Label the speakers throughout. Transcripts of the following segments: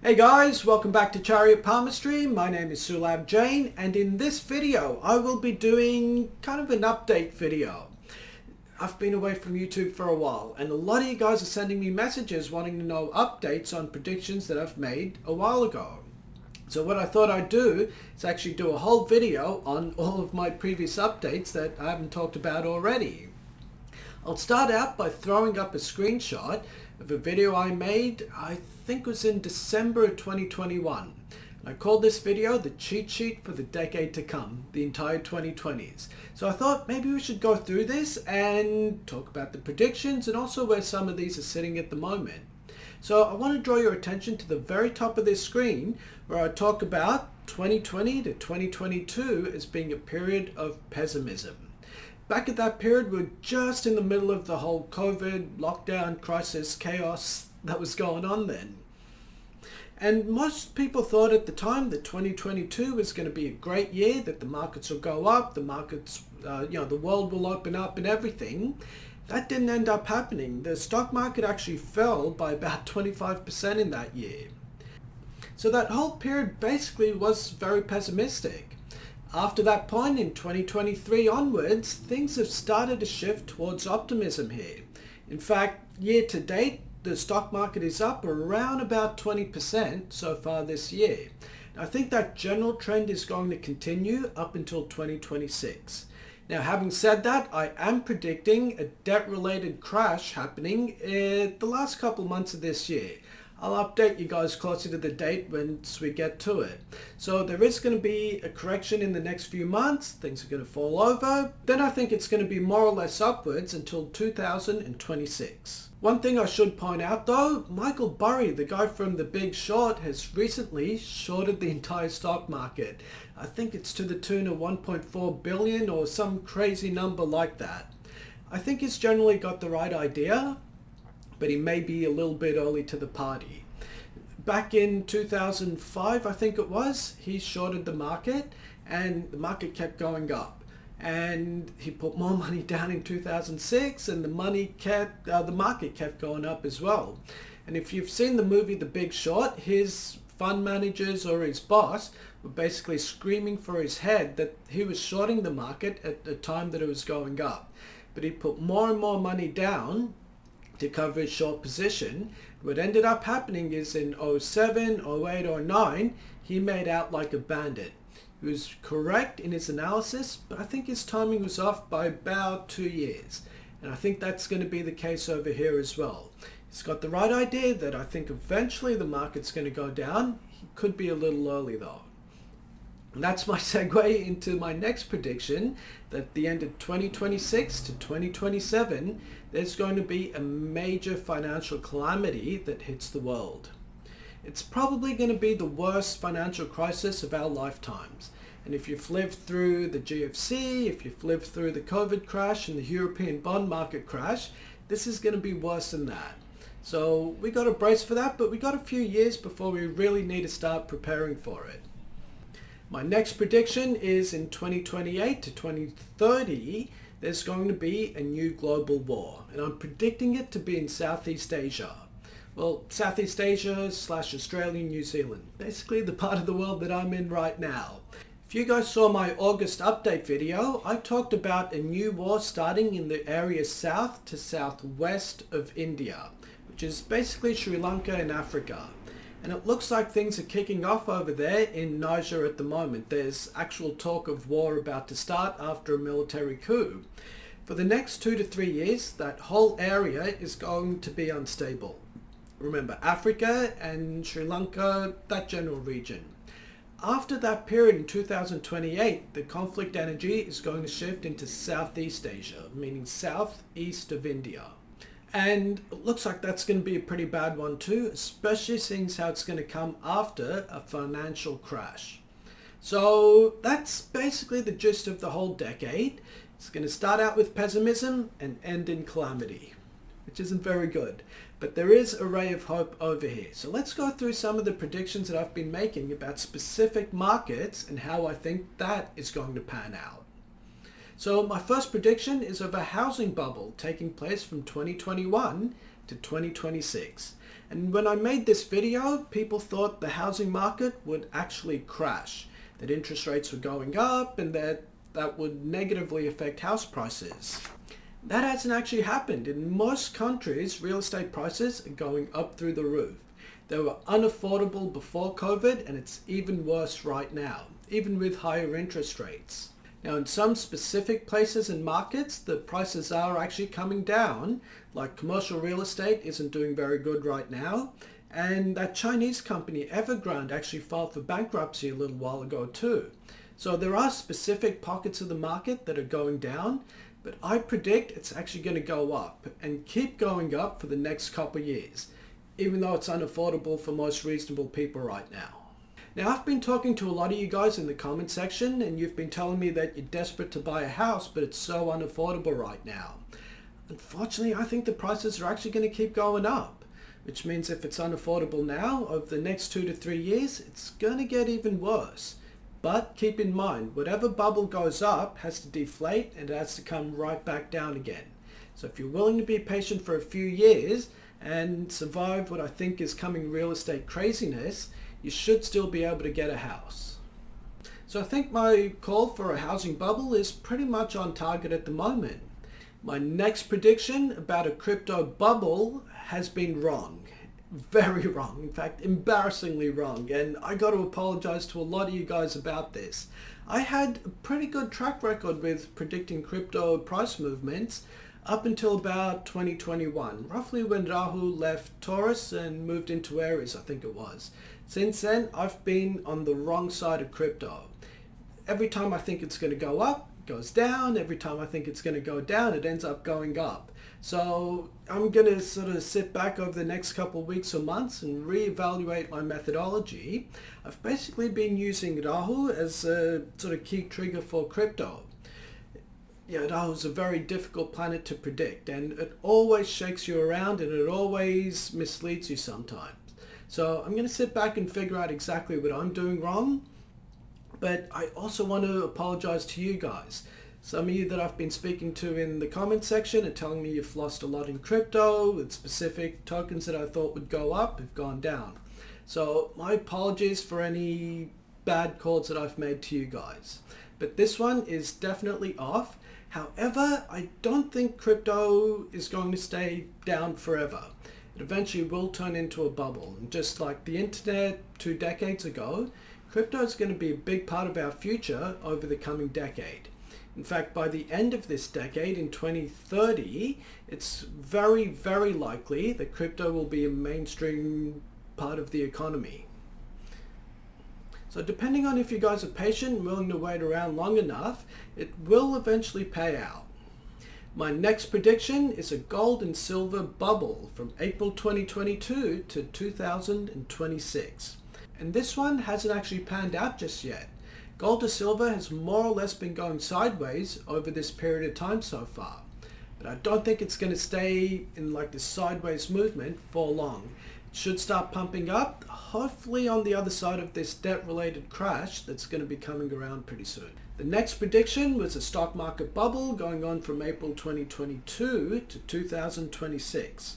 Speaker 1: Hey guys, welcome back to Chariot Palmistry. My name is Sulabh Jain, and in this video I will be doing kind of an update video. I've been away from YouTube for a while and a lot of you guys are sending me messages wanting to know updates on predictions that I've made a while ago. So what I thought I'd do is actually do a whole video on all of my previous updates that I haven't talked about already. I'll start out by throwing up a screenshot of a video I made, I think it was in December of 2021. I called this video the cheat sheet for the decade to come, the entire 2020s. So I thought maybe we should go through this and talk about the predictions and also where some of these are sitting at the moment. So I want to draw your attention to the very top of this screen where I talk about 2020 to 2022 as being a period of pessimism. Back at that period, we're just in the middle of the whole COVID, lockdown, crisis, chaos that was going on then. And most people thought at the time that 2022 was going to be a great year, that the markets will go up, the markets, the world will open up and everything. That didn't end up happening. The stock market actually fell by about 25% in that year. So that whole period basically was very pessimistic. After that point in 2023 onwards, things have started to shift towards optimism here. In fact, year to date, the stock market is up around about 20% so far this year. I think that general trend is going to continue up until 2026. Now, having said that, I am predicting a debt-related crash happening in the last couple months of this year. I'll update you guys closer to the date once we get to it. So there is going to be a correction in the next few months. Things are going to fall over. Then I think it's going to be more or less upwards until 2026. One thing I should point out though, Michael Burry, the guy from The Big Short, has recently shorted the entire stock market. I think it's to the tune of 1.4 billion or some crazy number like that. I think he's generally got the right idea, but he may be a little bit early to the party. Back in 2005, I think it was, he shorted the market and the market kept going up. And he put more money down in 2006 and the market kept going up as well. And if you've seen the movie The Big Short, his fund managers or his boss were basically screaming for his head that he was shorting the market at the time that it was going up. But he put more and more money down to cover his short position. What ended up happening is in 07, 08, 09, he made out like a bandit. He was correct in his analysis, but I think his timing was off by about 2 years. And I think that's going to be the case over here as well. He's got the right idea that I think eventually the market's going to go down. He could be a little early though. And that's my segue into my next prediction, that at the end of 2026 to 2027, there's going to be a major financial calamity that hits the world. It's probably going to be the worst financial crisis of our lifetimes. And if you've lived through the GFC, if you've lived through the COVID crash and the European bond market crash, this is going to be worse than that. So we got to brace for that, but we got a few years before we really need to start preparing for it. My next prediction is in 2028 to 2030, there's going to be a new global war. And I'm predicting it to be in Southeast Asia. Well, Southeast Asia / Australia, New Zealand. Basically the part of the world that I'm in right now. If you guys saw my August update video, I talked about a new war starting in the area south to southwest of India, which is basically Sri Lanka and Africa. And it looks like things are kicking off over there in Niger at the moment. There's actual talk of war about to start after a military coup. For the next 2 to 3 years, that whole area is going to be unstable. Remember, Africa and Sri Lanka, that general region. After that period in 2028, the conflict energy is going to shift into Southeast Asia, meaning southeast of India. And it looks like that's going to be a pretty bad one too, especially seeing how it's going to come after a financial crash. So that's basically the gist of the whole decade. It's going to start out with pessimism and end in calamity, which isn't very good. But there is a ray of hope over here. So let's go through some of the predictions that I've been making about specific markets and how I think that is going to pan out. So my first prediction is of a housing bubble taking place from 2021 to 2026. And when I made this video, people thought the housing market would actually crash, that interest rates were going up and that would negatively affect house prices. That hasn't actually happened. In most countries, real estate prices are going up through the roof. They were unaffordable before COVID, and it's even worse right now, even with higher interest rates. Now, in some specific places and markets, the prices are actually coming down, like commercial real estate isn't doing very good right now, and that Chinese company Evergrande actually filed for bankruptcy a little while ago too. So there are specific pockets of the market that are going down, but I predict it's actually going to go up and keep going up for the next couple of years, even though it's unaffordable for most reasonable people right now. Now, I've been talking to a lot of you guys in the comment section, and you've been telling me that you're desperate to buy a house, but it's so unaffordable right now. Unfortunately, I think the prices are actually going to keep going up, which means if it's unaffordable now, over the next 2 to 3 years, it's going to get even worse. But keep in mind, whatever bubble goes up has to deflate and it has to come right back down again. So if you're willing to be patient for a few years and survive what I think is coming real estate craziness, you should still be able to get a house. So I think my call for a housing bubble is pretty much on target at the moment. My next prediction about a crypto bubble has been wrong. Very wrong, in fact embarrassingly wrong, and I got to apologize to a lot of you guys about this. I had a pretty good track record with predicting crypto price movements up until about 2021, roughly when Rahu left Taurus and moved into Aries, I think it was. Since then, I've been on the wrong side of crypto. Every time I think it's going to go up, it goes down. Every time I think it's going to go down, it ends up going up. So I'm going to sort of sit back over the next couple of weeks or months and reevaluate my methodology. I've basically been using Rahu as a sort of key trigger for crypto. Yeah, Rahu is a very difficult planet to predict, and it always shakes you around and it always misleads you sometimes. So I'm going to sit back and figure out exactly what I'm doing wrong. But I also want to apologize to you guys. Some of you that I've been speaking to in the comment section are telling me you've lost a lot in crypto, with specific tokens that I thought would go up have gone down. So my apologies for any bad calls that I've made to you guys. But this one is definitely off. However, I don't think crypto is going to stay down forever. It eventually will turn into a bubble. And just like the internet 2 decades ago, crypto is going to be a big part of our future over the coming decade. In fact, by the end of this decade, in 2030, it's very, very likely that crypto will be a mainstream part of the economy. So depending on if you guys are patient and willing to wait around long enough, it will eventually pay out. My next prediction is a gold and silver bubble from April 2022 to 2026. And this one hasn't actually panned out just yet. Gold to silver has more or less been going sideways over this period of time so far. But I don't think it's going to stay in like this sideways movement for long. It should start pumping up, hopefully on the other side of this debt-related crash that's going to be coming around pretty soon. The next prediction was a stock market bubble going on from April 2022 to 2026.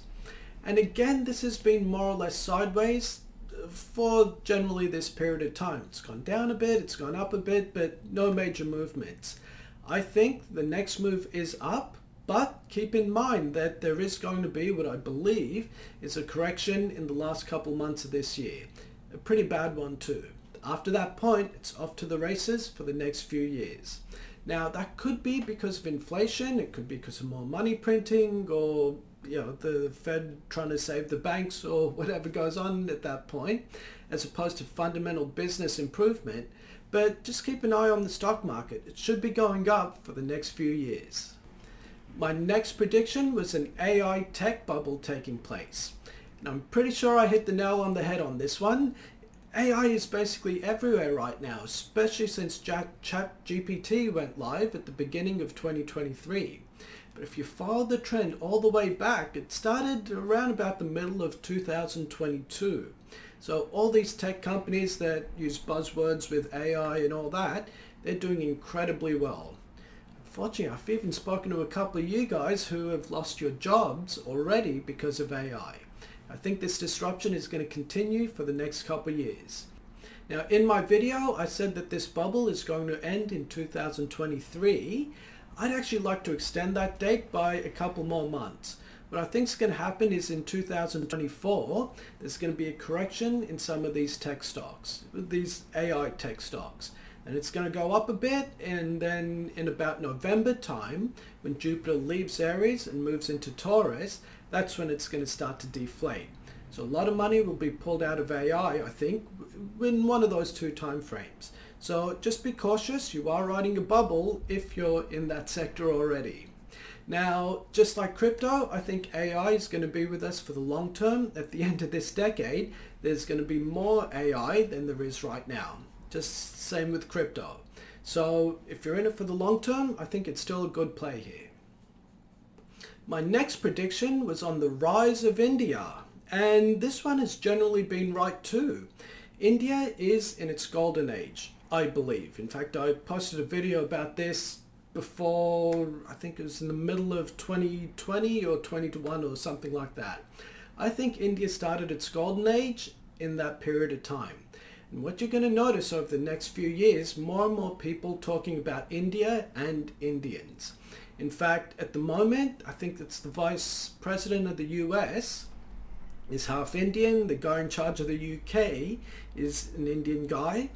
Speaker 1: And again, this has been more or less sideways for generally this period of time. It's gone down a bit, it's gone up a bit, but no major movements. I think the next move is up, but keep in mind that there is going to be what I believe is a correction in the last couple months of this year. A pretty bad one too. After that point, it's off to the races for the next few years. Now, that could be because of inflation, it could be because of more money printing, or the Fed trying to save the banks, or whatever goes on at that point, as opposed to fundamental business improvement. But just keep an eye on the stock market. It should be going up for the next few years. My next prediction was an AI tech bubble taking place. And I'm pretty sure I hit the nail on the head on this one. AI is basically everywhere right now, especially since ChatGPT went live at the beginning of 2023. But if you follow the trend all the way back, it started around about the middle of 2022. So all these tech companies that use buzzwords with AI and all that, they're doing incredibly well. Unfortunately, I've even spoken to a couple of you guys who have lost your jobs already because of AI. I think this disruption is going to continue for the next couple of years. Now, in my video, I said that this bubble is going to end in 2023. I'd actually like to extend that date by a couple more months. What I think is going to happen is in 2024, there's going to be a correction in some of these tech stocks, these AI tech stocks. And it's going to go up a bit, and then in about November time, when Jupiter leaves Aries and moves into Taurus, that's when it's going to start to deflate. So a lot of money will be pulled out of AI, I think, in one of those two time frames. So just be cautious. You are riding a bubble if you're in that sector already. Now, just like crypto, I think AI is going to be with us for the long term. At the end of this decade, there's going to be more AI than there is right now. Just same with crypto. So if you're in it for the long term, I think it's still a good play here. My next prediction was on the rise of India. And this one has generally been right too. India is in its golden age, I believe. In fact, I posted a video about this before, I think it was in the middle of 2020 or 2021 or something like that. I think India started its golden age in that period of time. And what you're going to notice over the next few years, more and more people talking about India and Indians. In fact, at the moment, I think it's the Vice President of the US is half Indian. The guy in charge of the UK is an Indian guy.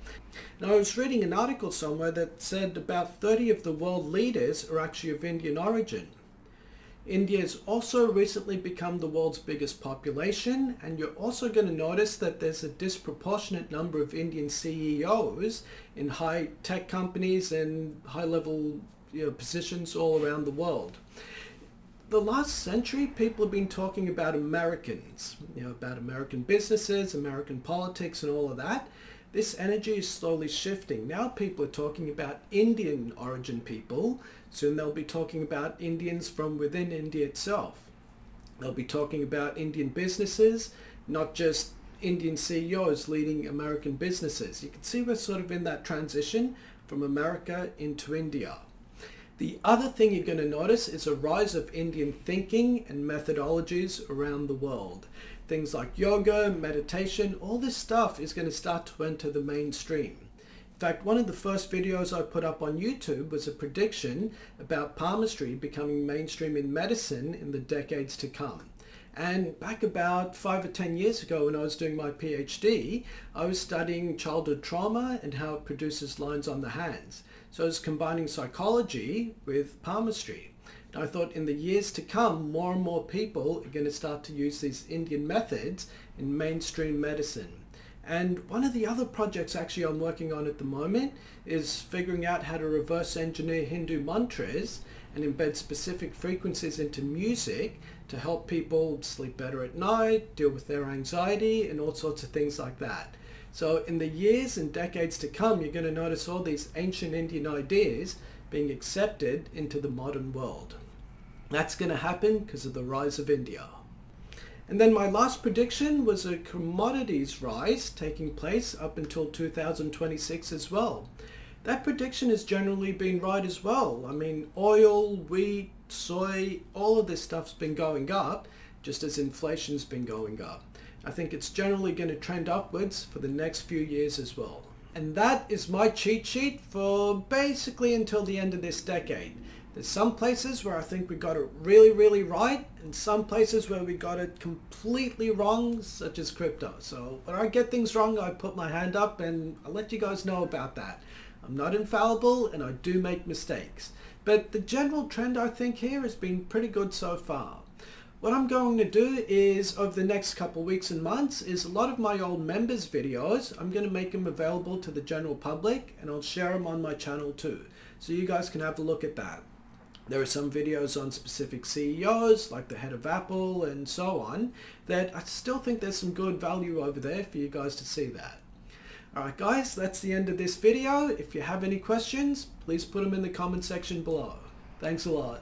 Speaker 1: Now, I was reading an article somewhere that said about 30 of the world leaders are actually of Indian origin. India has also recently become the world's biggest population, and you're also going to notice that there's a disproportionate number of Indian CEOs in high tech companies and high-level positions all around the world. The last century, people have been talking about Americans, about American businesses, American politics, and all of that. This energy is slowly shifting. Now people are talking about Indian origin people. Soon they'll be talking about Indians from within India itself. They'll be talking about Indian businesses, not just Indian CEOs leading American businesses. You can see we're sort of in that transition from America into India. The other thing you're going to notice is a rise of Indian thinking and methodologies around the world. Things like yoga, meditation, all this stuff is going to start to enter the mainstream. In fact, one of the first videos I put up on YouTube was a prediction about palmistry becoming mainstream in medicine in the decades to come. And back about 5 or 10 years ago when I was doing my PhD, I was studying childhood trauma and how it produces lines on the hands. So I was combining psychology with palmistry. And I thought in the years to come, more and more people are going to start to use these Indian methods in mainstream medicine. And one of the other projects actually I'm working on at the moment is figuring out how to reverse engineer Hindu mantras and embed specific frequencies into music to help people sleep better at night, deal with their anxiety, and all sorts of things like that. So in the years and decades to come, you're going to notice all these ancient Indian ideas being accepted into the modern world. That's going to happen because of the rise of India. And then my last prediction was a commodities rise taking place up until 2026 as well. That prediction has generally been right as well. I mean, oil, wheat, soy, all of this stuff's been going up just as inflation's been going up. I think it's generally going to trend upwards for the next few years as well. And that is my cheat sheet for basically until the end of this decade. There's some places where I think we got it really, really right, and some places where we got it completely wrong, such as crypto. So when I get things wrong, I put my hand up and I'll let you guys know about that. I'm not infallible and I do make mistakes. But the general trend I think here has been pretty good so far. What I'm going to do is, over the next couple weeks and months, is a lot of my old members videos, I'm going to make them available to the general public, and I'll share them on my channel too. So you guys can have a look at that. There are some videos on specific CEOs, like the head of Apple and so on, that I still think there's some good value over there for you guys to see that. Alright guys, that's the end of this video. If you have any questions, please put them in the comment section below. Thanks a lot.